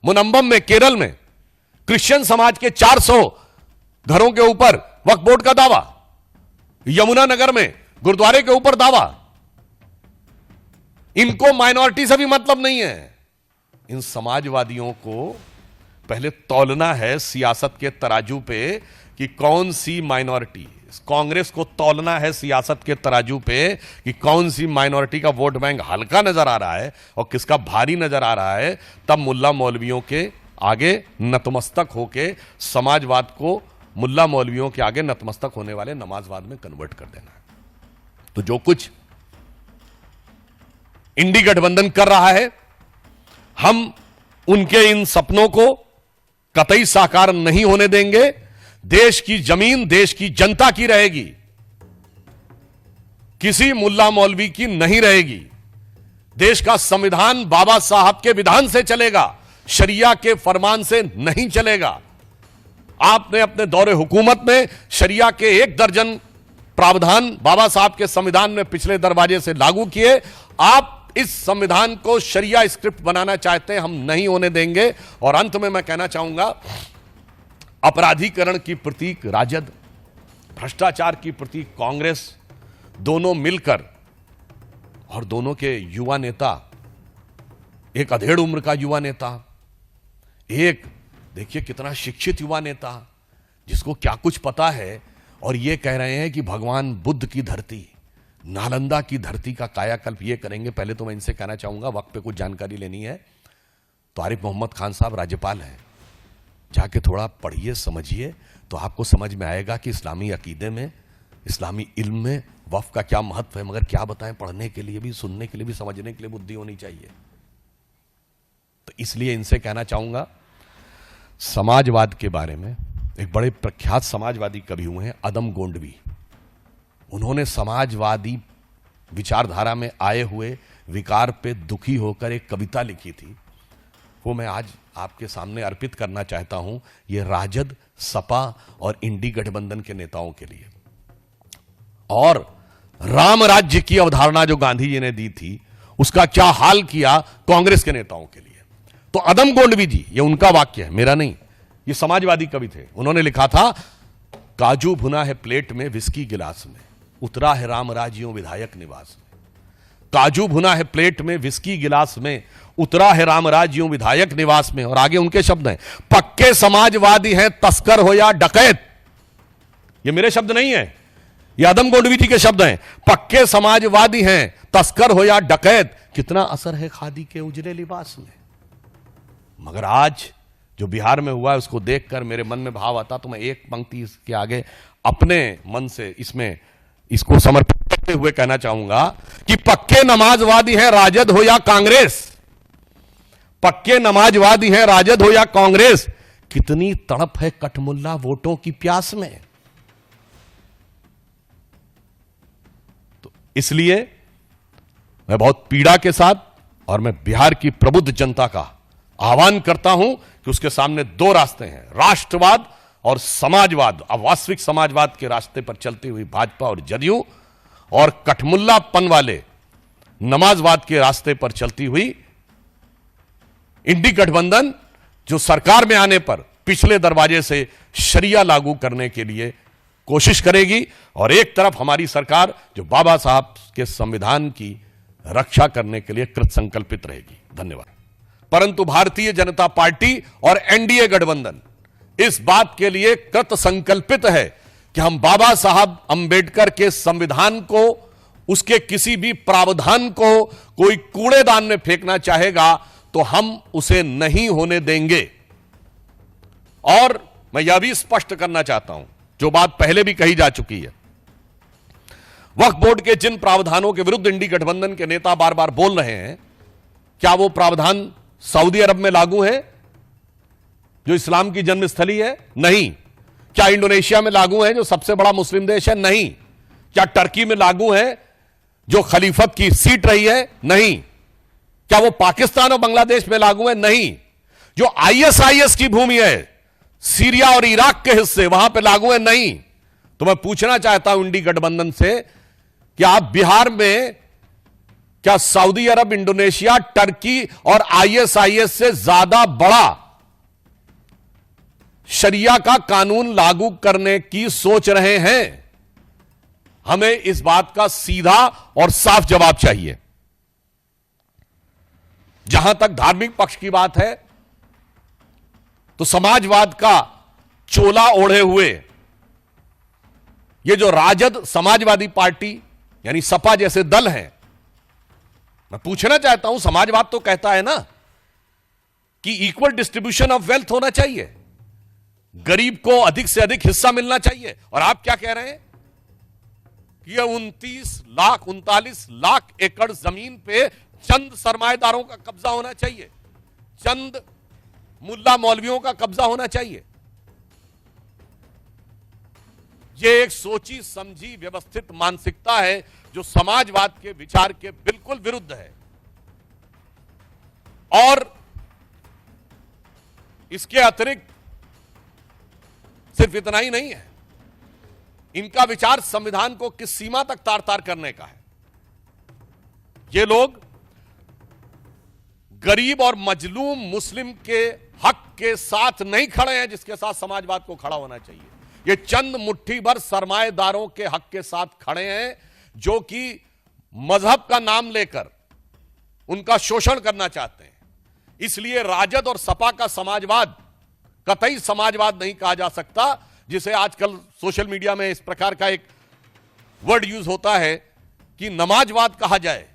मुनम्बम में केरल में क्रिश्चियन समाज के 400 घरों के ऊपर वक्फ बोर्ड का दावा, यमुनानगर में गुरुद्वारे के ऊपर दावा। इनको माइनॉरिटी से भी मतलब नहीं है। इन समाजवादियों को पहले तौलना है सियासत के तराजू पे कि कौन सी माइनॉरिटी, कांग्रेस को तौलना है सियासत के तराजू पे कि कौन सी माइनॉरिटी का वोट बैंक हल्का नजर आ रहा है और किसका भारी नजर आ रहा है। तब मुल्ला मौलवियों के आगे नतमस्तक होके समाजवाद को मुल्ला मौलवियों के आगे नतमस्तक होने वाले नमाजवाद में कन्वर्ट कर देना है। तो जो कुछ इंडी गठबंधन कर रहा है, हम उनके इन सपनों को कतई साकार नहीं होने देंगे। देश की जमीन देश की जनता की रहेगी, किसी मुल्ला मौलवी की नहीं रहेगी। देश का संविधान बाबा साहब के विधान से चलेगा, शरिया के फरमान से नहीं चलेगा। आपने अपने दौरे हुकूमत में शरिया के 1 दर्जन प्रावधान बाबा साहब के संविधान में पिछले दरवाजे से लागू किए। आप इस संविधान को शरिया स्क्रिप्ट बनाना चाहते हैं, हम नहीं होने देंगे। और अंत में मैं कहना चाहूंगा, अपराधीकरण की प्रतीक राजद, भ्रष्टाचार की प्रतीक कांग्रेस, दोनों मिलकर और दोनों के युवा नेता, एक अधेड़ उम्र का युवा नेता, एक देखिए कितना शिक्षित युवा नेता जिसको क्या कुछ पता है, और ये कह रहे हैं कि भगवान बुद्ध की धरती, नालंदा की धरती का कायाकल्प ये करेंगे। पहले तो मैं इनसे कहना चाहूंगा, वक्त पे कुछ जानकारी लेनी है तो आरिफ मोहम्मद खान साहब राज्यपाल हैं, जाके थोड़ा पढ़िए समझिए तो आपको समझ में आएगा कि इस्लामी अकीदे में, इस्लामी इल्म में वक्फ का क्या महत्व है। मगर क्या बताएं, पढ़ने के लिए भी, सुनने के लिए भी, समझने के लिए बुद्धि होनी चाहिए। तो इसलिए इनसे कहना चाहूंगा, समाजवाद के बारे में एक बड़े प्रख्यात समाजवादी कवि हुए हैं अदम गोंडवी, उन्होंने समाजवादी विचारधारा में आए हुए विकार पे दुखी होकर एक कविता लिखी थी, वो मैं आज आपके सामने अर्पित करना चाहता हूं। ये राजद, सपा और इंडी गठबंधन के नेताओं के लिए, और राम राज्य की अवधारणा जो गांधी जी ने दी थी उसका क्या हाल किया कांग्रेस के नेताओं के लिए। तो अदम गोंडवी जी, ये उनका वाक्य है, मेरा नहीं, ये समाजवादी कवि थे। उन्होंने लिखा था, काजू भुना है प्लेट में विस्की गिलास में, उतरा है राम राज्यों विधायक निवास में। काजू भुना है प्लेट में विस्की गिलास में, उतरा है राम राज्यों विधायक निवास में। और आगे उनके शब्द हैं, पक्के समाजवादी हैं तस्कर हो या डकैत। ये मेरे शब्द नहीं है, ये आदम गोंडवी जी के शब्द हैं। पक्के समाजवादी हैं तस्कर हो या डकैत, कितना असर है खादी के उजले लिबास में। मगर आज जो बिहार में हुआ है उसको देखकर मेरे मन में भाव आता, तो मैं एक पंक्ति इसके आगे अपने मन से इसको समर्पित करते हुए कहना चाहूंगा कि पक्के नमाजवादी हैं राजद हो या कांग्रेस, पक्के नमाजवादी हैं राजद हो या कांग्रेस, कितनी तड़प है कठमुल्ला वोटों की प्यास में। तो इसलिए मैं बहुत पीड़ा के साथ, और मैं बिहार की प्रबुद्ध जनता का आह्वान करता हूं कि उसके सामने 2 रास्ते हैं, राष्ट्रवाद और समाजवाद। अवास्तविक समाजवाद के रास्ते पर चलती हुई भाजपा और जदयू, और कठमुल्लापन वाले नमाजवाद के रास्ते पर चलती हुई इंडी गठबंधन, जो सरकार में आने पर पिछले दरवाजे से शरिया लागू करने के लिए कोशिश करेगी, और एक तरफ हमारी सरकार जो बाबा साहब के संविधान की रक्षा करने के लिए कृत संकल्पित रहेगी। धन्यवाद। परंतु भारतीय जनता पार्टी और एनडीए गठबंधन इस बात के लिए कृत संकल्पित है कि हम बाबा साहब अंबेडकर के संविधान को, उसके किसी भी प्रावधान को कोई कूड़ेदान में फेंकना चाहेगा तो हम उसे नहीं होने देंगे। और मैं यह भी स्पष्ट करना चाहता हूं, जो बात पहले भी कही जा चुकी है, वक्फ बोर्ड के जिन प्रावधानों के विरुद्ध इंडी गठबंधन के नेता बार बार बोल रहे हैं, क्या वो प्रावधान सऊदी अरब में लागू है जो इस्लाम की जन्मस्थली है? नहीं। क्या इंडोनेशिया में लागू है जो सबसे बड़ा मुस्लिम देश है? नहीं। क्या टर्की में लागू है जो खलीफत की सीट रही है? नहीं। क्या वो पाकिस्तान और बांग्लादेश में लागू है? नहीं। जो आईएसआईएस की भूमि है, सीरिया और इराक के हिस्से, वहां पे लागू है? नहीं। तो मैं पूछना चाहता हूं इंडी गठबंधन से कि आप बिहार में क्या सऊदी अरब, इंडोनेशिया, टर्की और आईएसआईएस से ज्यादा बड़ा शरिया का कानून लागू करने की सोच रहे हैं? हमें इस बात का सीधा और साफ जवाब चाहिए। जहां तक धार्मिक पक्ष की बात है, तो समाजवाद का चोला ओढ़े हुए ये जो राजद समाजवादी पार्टी यानी सपा जैसे दल हैं, मैं पूछना चाहता हूं, समाजवाद तो कहता है ना कि इक्वल डिस्ट्रीब्यूशन ऑफ वेल्थ होना चाहिए, गरीब को अधिक से अधिक हिस्सा मिलना चाहिए। और आप क्या कह रहे हैं कि यह 39 लाख एकड़ जमीन पे चंद सरमाएदारों का कब्जा होना चाहिए, चंद मुल्ला मौलवियों का कब्जा होना चाहिए। यह एक सोची समझी व्यवस्थित मानसिकता है जो समाजवाद के विचार के बिल्कुल विरुद्ध है। और इसके अतिरिक्त सिर्फ इतना ही नहीं है, इनका विचार संविधान को किस सीमा तक तार तार करने का है। ये लोग गरीब और मजलूम मुस्लिम के हक के साथ नहीं खड़े हैं जिसके साथ समाजवाद को खड़ा होना चाहिए। ये चंद मुट्ठी भर सरमाएदारों के हक के साथ खड़े हैं जो कि मजहब का नाम लेकर उनका शोषण करना चाहते हैं। इसलिए राजद और सपा का समाजवाद कतई समाजवाद नहीं कहा जा सकता, जिसे आजकल सोशल मीडिया में इस प्रकार का एक वर्ड यूज होता है कि नमाजवाद कहा जाए।